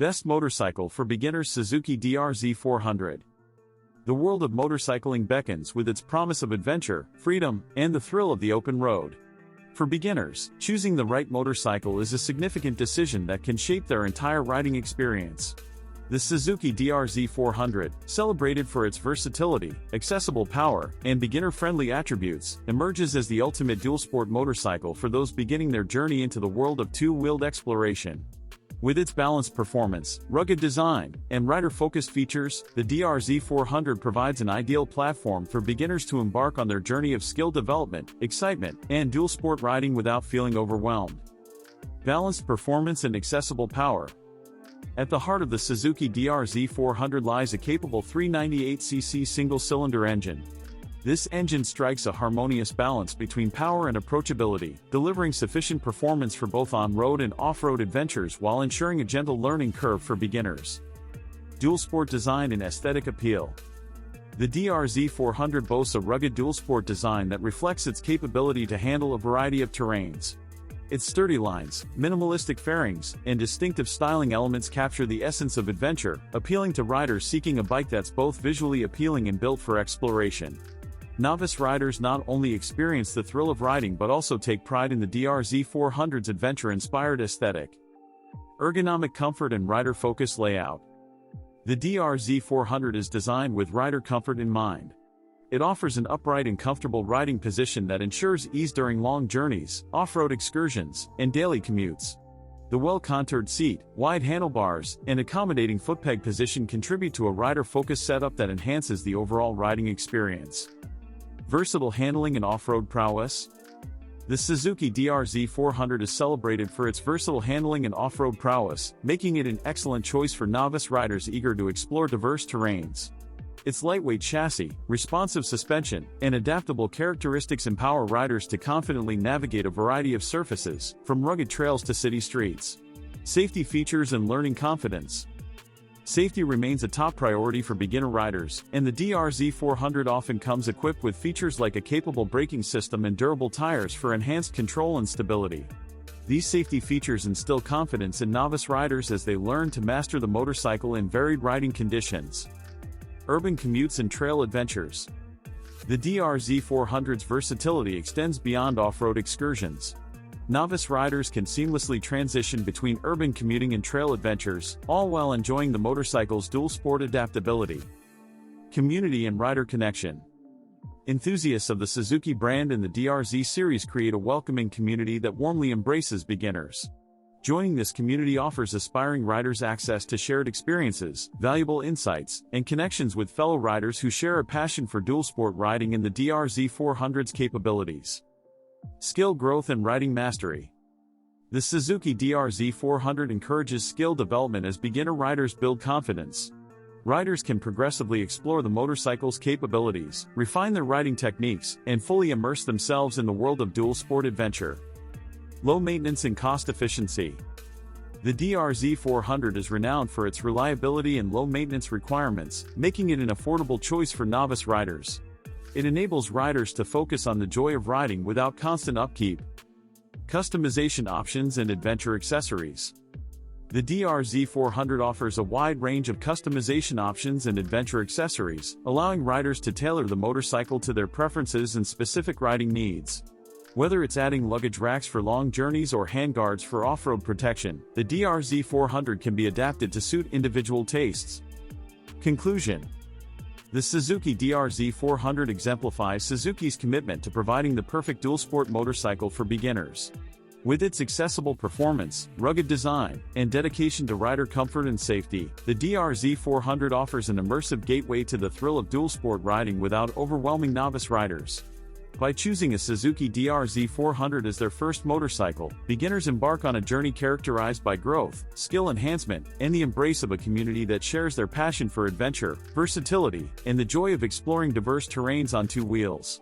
Best motorcycle for beginners: Suzuki DR Z400. The world of motorcycling beckons with its promise of adventure, freedom, and the thrill of the open road. For beginners, choosing the right motorcycle is a significant decision that can shape their entire riding experience. The Suzuki DR Z400, celebrated for its versatility, accessible power, and beginner-friendly attributes, emerges as the ultimate dual-sport motorcycle for those beginning their journey into the world of two-wheeled exploration. With its balanced performance, rugged design, and rider-focused features, the DR Z400 provides an ideal platform for beginners to embark on their journey of skill development, excitement, and dual-sport riding without feeling overwhelmed. Balanced performance and accessible power. At the heart of the Suzuki DR Z400 lies a capable 398cc single-cylinder engine. This engine strikes a harmonious balance between power and approachability, delivering sufficient performance for both on-road and off-road adventures while ensuring a gentle learning curve for beginners. Dual-sport design and aesthetic appeal. The DR Z400 boasts a rugged dual-sport design that reflects its capability to handle a variety of terrains. Its sturdy lines, minimalistic fairings, and distinctive styling elements capture the essence of adventure, appealing to riders seeking a bike that's both visually appealing and built for exploration. Novice riders not only experience the thrill of riding but also take pride in the DR Z400's adventure-inspired aesthetic. Ergonomic comfort and rider-focused layout. The DR Z400 is designed with rider comfort in mind. It offers an upright and comfortable riding position that ensures ease during long journeys, off-road excursions, and daily commutes. The well-contoured seat, wide handlebars, and accommodating footpeg position contribute to a rider-focused setup that enhances the overall riding experience. Versatile handling and off-road prowess. The Suzuki DR Z400 is celebrated for its versatile handling and off-road prowess, making it an excellent choice for novice riders eager to explore diverse terrains. Its lightweight chassis, responsive suspension, and adaptable characteristics empower riders to confidently navigate a variety of surfaces, from rugged trails to city streets. Safety features and learning confidence. Safety remains a top priority for beginner riders, and the DR Z400 often comes equipped with features like a capable braking system and durable tires for enhanced control and stability. These safety features instill confidence in novice riders as they learn to master the motorcycle in varied riding conditions. Urban commutes and trail adventures. The DR Z400's versatility extends beyond off-road excursions. Novice riders can seamlessly transition between urban commuting and trail adventures, all while enjoying the motorcycle's dual-sport adaptability. Community and rider connection. Enthusiasts of the Suzuki brand and the DRZ series create a welcoming community that warmly embraces beginners. Joining this community offers aspiring riders access to shared experiences, valuable insights, and connections with fellow riders who share a passion for dual-sport riding and the DR Z400's capabilities. Skill growth and riding mastery. The Suzuki DR Z400 encourages skill development as beginner riders build confidence. Riders can progressively explore the motorcycle's capabilities, refine their riding techniques, and fully immerse themselves in the world of dual-sport adventure. Low maintenance and cost efficiency. The DR Z400 is renowned for its reliability and low maintenance requirements, making it an affordable choice for novice riders. It enables riders to focus on the joy of riding without constant upkeep. Customization options and adventure accessories. The DR Z400 offers a wide range of customization options and adventure accessories, allowing riders to tailor the motorcycle to their preferences and specific riding needs. Whether it's adding luggage racks for long journeys or handguards for off-road protection, the DR Z400 can be adapted to suit individual tastes. Conclusion. The Suzuki DR Z400 exemplifies Suzuki's commitment to providing the perfect dual-sport motorcycle for beginners. With its accessible performance, rugged design, and dedication to rider comfort and safety, the DR Z400 offers an immersive gateway to the thrill of dual-sport riding without overwhelming novice riders. By choosing a Suzuki DR Z400 as their first motorcycle, beginners embark on a journey characterized by growth, skill enhancement, and the embrace of a community that shares their passion for adventure, versatility, and the joy of exploring diverse terrains on two wheels.